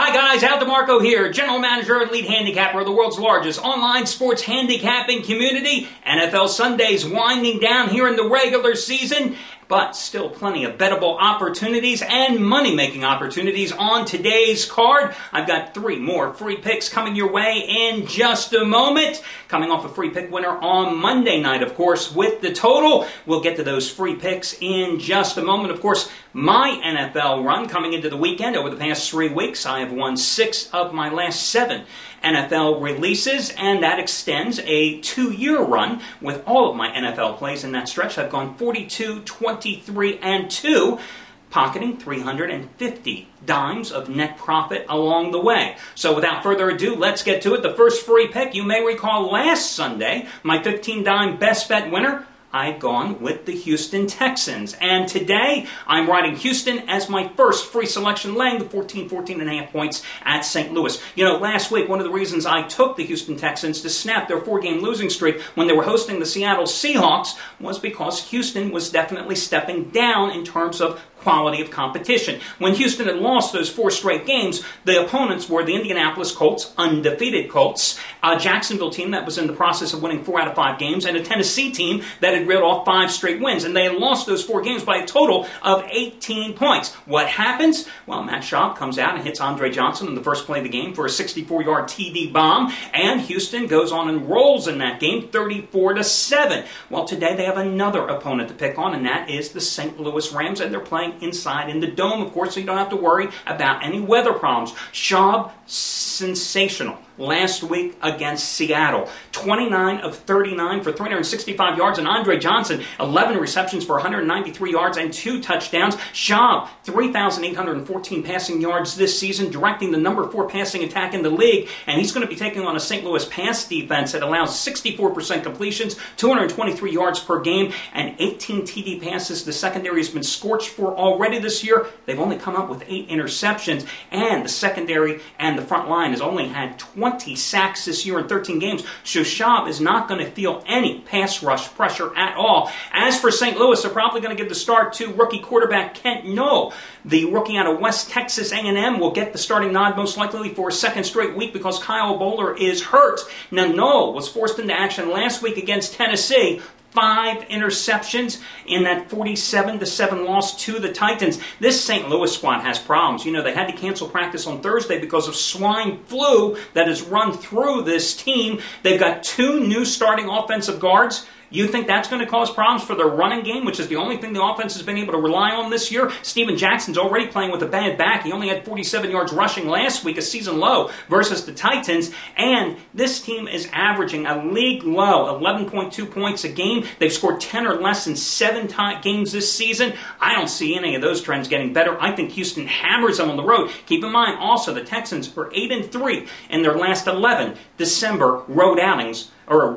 Hi guys, Al DeMarco here, General Manager and Lead Handicapper of the world's largest online sports handicapping community. NFL Sunday's winding down here in the regular season, but still plenty of bettable opportunities and money-making opportunities on today's card. I've got 3 more free picks coming your way in just a moment. Coming off a free pick winner on Monday night, of course, with the total. We'll get to those free picks in just a moment. Of course, my NFL run coming into the weekend over the past 3 weeks, I have won 6 of my last 7 NFL releases, and that extends a 2-year run with all of my NFL plays in that stretch. I've gone 42, 23, and 2, pocketing 350 dimes of net profit along the way. So without further ado, let's get to it. The first free pick, you may recall last Sunday, my 15-dime best bet winner, I'd gone with the Houston Texans. And today, I'm riding Houston as my first free selection, laying the 14.5 points at St. Louis. You know, last week, one of the reasons I took the Houston Texans to snap their 4-game losing streak when they were hosting the Seattle Seahawks was because Houston was definitely stepping down in terms of quality of competition. When Houston had lost those 4 straight games, the opponents were the Indianapolis Colts, undefeated Colts, a Jacksonville team that was in the process of winning 4 out of 5 games, and a Tennessee team that had reeled off 5 straight wins. And they had lost those 4 games by a total of 18 points. What happens? Well, Matt Schaub comes out and hits Andre Johnson in the first play of the game for a 64-yard TD bomb, and Houston goes on and rolls in that game 34-7. Well, today they have another opponent to pick on, and that is the St. Louis Rams, and they're playing inside in the Dome, of course, so you don't have to worry about any weather problems. Schaub, sensational last week against Seattle. 29 of 39 for 365 yards, and Andre Johnson, 11 receptions for 193 yards and 2 touchdowns. Schaub, 3,814 passing yards this season, directing the number 4 passing attack in the league, and he's going to be taking on a St. Louis pass defense that allows 64% completions, 223 yards per game, and 18 TD passes. The secondary has been scorched for already this year. They've only come up with 8 interceptions, and the secondary and the front line has only had 20 sacks this year in 13 games, so Schaub is not going to feel any pass rush pressure at all. As for St. Louis, they're probably going to give the start to rookie quarterback Kent Noll. The rookie out of West Texas A&M will get the starting nod most likely for a 2nd straight week because Kyle Bowler is hurt. Now, Noll was forced into action last week against Tennessee. 5 interceptions in that 47-7 loss to the Titans. This St. Louis squad has problems. You know, they had to cancel practice on Thursday because of swine flu that has run through this team. They've got 2 new starting offensive guards. You think that's going to cause problems for their running game, which is the only thing the offense has been able to rely on this year? Steven Jackson's already playing with a bad back. He only had 47 yards rushing last week, a season low, versus the Titans. And this team is averaging a league low 11.2 points a game. They've scored 10 or less in 7 games this season. I don't see any of those trends getting better. I think Houston hammers them on the road. Keep in mind also the Texans are 8-3 in their last 11 December road outings, or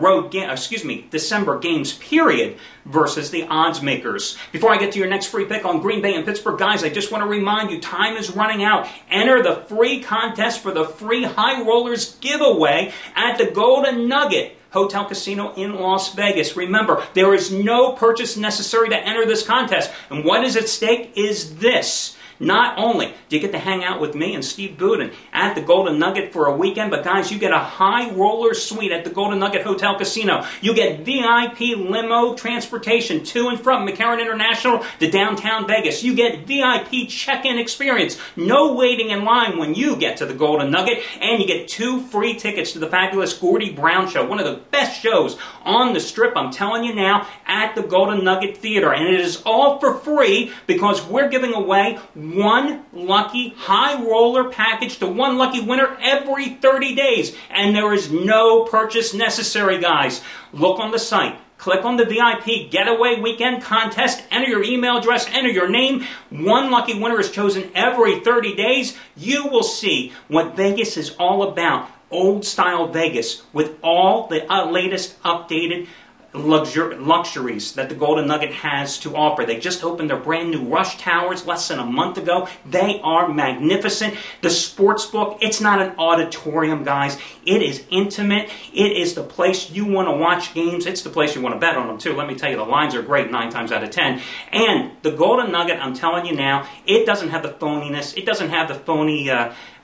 December games period versus the odds makers. Before I get to your next free pick on Green Bay and Pittsburgh, guys, I just want to remind you, time is running out. Enter the free contest for the free High Rollers giveaway at the Golden Nugget Hotel Casino in Las Vegas. Remember, there is no purchase necessary to enter this contest. And what is at stake is this. Not only do you get to hang out with me and Steve Boudin at the Golden Nugget for a weekend, but guys, you get a high roller suite at the Golden Nugget Hotel Casino. You get VIP limo transportation to and from McCarran International to downtown Vegas. You get VIP check-in experience. No waiting in line when you get to the Golden Nugget. And you get 2 free tickets to the fabulous Gordie Brown Show, one of the best shows on the Strip, I'm telling you now, at the Golden Nugget Theater. And it is all for free because we're giving away 1 lucky high roller package to 1 lucky winner every 30 days. And there is no purchase necessary, guys. Look on the site. Click on the VIP Getaway Weekend Contest. Enter your email address. Enter your name. 1 lucky winner is chosen every 30 days. You will see what Vegas is all about. Old-style Vegas with all the latest updated luxuries that the Golden Nugget has to offer. They just opened their brand new Rush Towers less than a month ago. They are magnificent. The sports book, it's not an auditorium, guys. It is intimate. It is the place you want to watch games. It's the place you want to bet on them, too. Let me tell you, the lines are great 9 times out of 10. And the Golden Nugget, I'm telling you now, it doesn't have the phoniness. It doesn't have the phony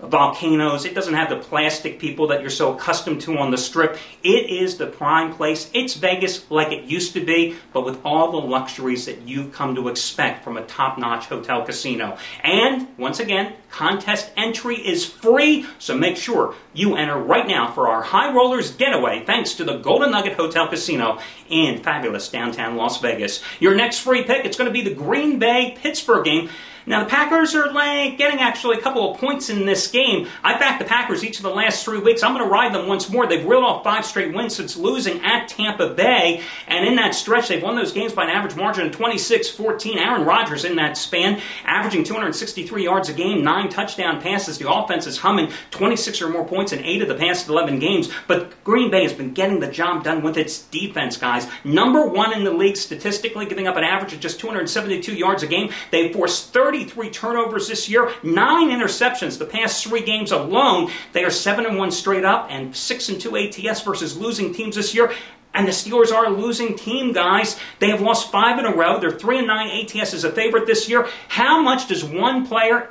volcanoes. It doesn't have the plastic people that you're so accustomed to on the Strip. It is the prime place. It's Vegas like it used to be, but with all the luxuries that you've come to expect from a top-notch hotel casino. And, once again, contest entry is free, so make sure you enter right now for our High Rollers Getaway, thanks to the Golden Nugget Hotel Casino in fabulous downtown Las Vegas. Your next free pick, it's going to be the Green Bay-Pittsburgh game. Now, the Packers are getting actually a couple of points in this game. I backed the Packers each of the last 3 weeks. I'm going to ride them once more. They've reeled off 5 straight wins since losing at Tampa Bay. And in that stretch, they've won those games by an average margin of 26-14. Aaron Rodgers in that span, averaging 263 yards a game, 9 touchdown passes. The offense is humming, 26 or more points in 8 of the past 11 games. But Green Bay has been getting the job done with its defense, guys. Number 1 in the league statistically, giving up an average of just 272 yards a game. They've forced 33 turnovers this year, 9 interceptions the past 3 games alone. They are 7-1 straight up and 6-2 ATS versus losing teams this year. And the Steelers are a losing team, guys. They have lost 5 in a row. They're 3-9 ATS as a favorite this year. How much does one player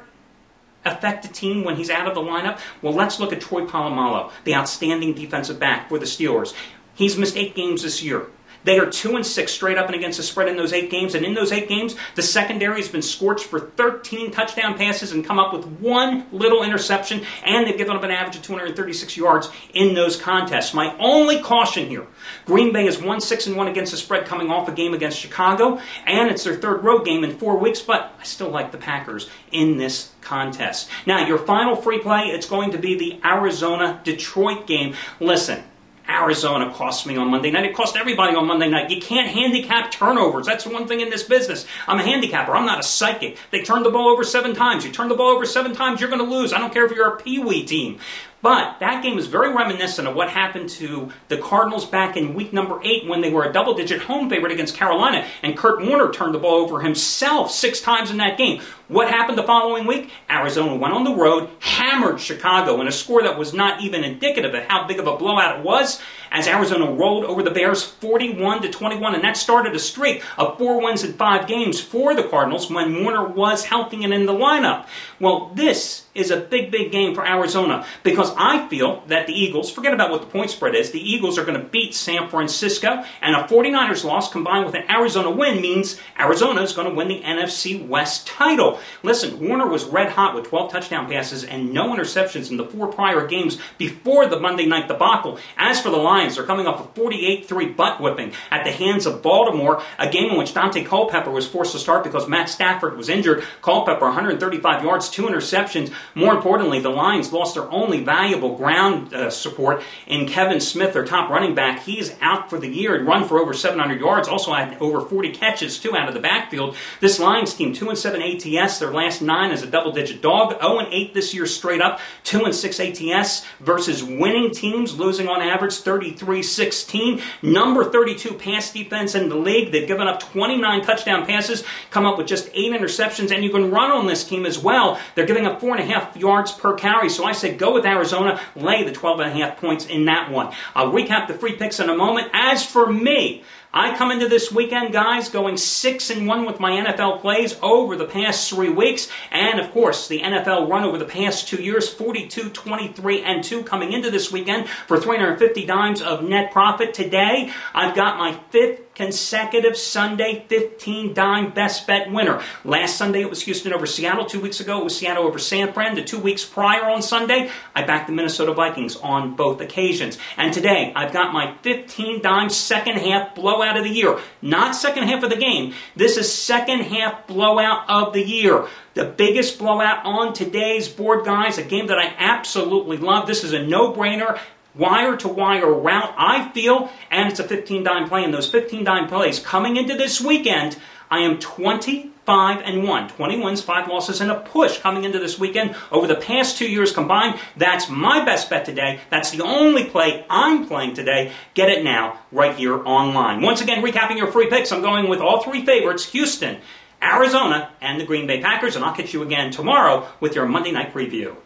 affect a team when he's out of the lineup? Well, let's look at Troy Polamalu, the outstanding defensive back for the Steelers. He's missed 8 games this year. They are 2-6 straight up and against the spread in those 8 games. And in those 8 games, the secondary has been scorched for 13 touchdown passes and come up with 1 little interception. And they've given up an average of 236 yards in those contests. My only caution here, Green Bay is 1-6-1 against the spread coming off a game against Chicago. And it's their 3rd road game in 4 weeks. But I still like the Packers in this contest. Now, your final free play, it's going to be the Arizona-Detroit game. Listen, Arizona cost me on Monday night. It cost everybody on Monday night. You can't handicap turnovers. That's the one thing in this business. I'm a handicapper. I'm not a psychic. They turned the ball over 7 times. You turn the ball over 7 times, you're going to lose. I don't care if you're a peewee team. But that game is very reminiscent of what happened to the Cardinals back in week number 8 when they were a double-digit home favorite against Carolina, and Kurt Warner turned the ball over himself 6 times in that game. What happened the following week? Arizona went on the road, hammered Chicago in a score that was not even indicative of how big of a blowout it was, as Arizona rolled over the Bears 41-21, and that started a streak of 4 wins in 5 games for the Cardinals when Warner was healthy and in the lineup. Well, this is a big, big game for Arizona because I feel that the Eagles, forget about what the point spread is, the Eagles are going to beat San Francisco, and a 49ers loss combined with an Arizona win means Arizona is going to win the NFC West title. Listen, Warner was red hot with 12 touchdown passes and no interceptions in the 4 prior games before the Monday night debacle. As for the Lions, they're coming off a 48-3 butt whipping at the hands of Baltimore, a game in which Dante Culpepper was forced to start because Matt Stafford was injured. Culpepper, 135 yards, 2 interceptions. More importantly, the Lions lost their only valuable ground support in Kevin Smith, their top running back. He's out for the year and run for over 700 yards, also had over 40 catches, 2 out of the backfield. This Lions team, 2-7 ATS, their last 9 as a double-digit dog, 0-8 this year straight up, 2-6 ATS versus winning teams, losing on average 33-16. Number 32 pass defense in the league. They've given up 29 touchdown passes, come up with just 8 interceptions, and you can run on this team as well. They're giving up 4.5 yards per carry, so I say go with Arizona, lay the 12.5 points in that one. I'll recap the free picks in a moment. As for me, I come into this weekend, guys, going 6-1 with my NFL plays over the past 3 weeks. And, of course, the NFL run over the past 2 years, 42-23-2 coming into this weekend for 350 dimes of net profit. Today, I've got my 5th consecutive Sunday 15-dime best bet winner. Last Sunday, it was Houston over Seattle. 2 weeks ago, it was Seattle over San Fran. The 2 weeks prior on Sunday, I backed the Minnesota Vikings on both occasions. And today, I've got my 15-dime second-half blowout of the year. Not second half of the game. This is second half blowout of the year. The biggest blowout on today's board, guys. A game that I absolutely love. This is a no-brainer. Wire-to-wire route, I feel, and it's a 15-dime play. And those 15-dime plays coming into this weekend, I am 25-1. 20 wins, 5 losses, and a push coming into this weekend. Over the past 2 years combined, that's my best bet today. That's the only play I'm playing today. Get it now, right here online. Once again, recapping your free picks, I'm going with all 3 favorites, Houston, Arizona, and the Green Bay Packers, and I'll catch you again tomorrow with your Monday Night Preview.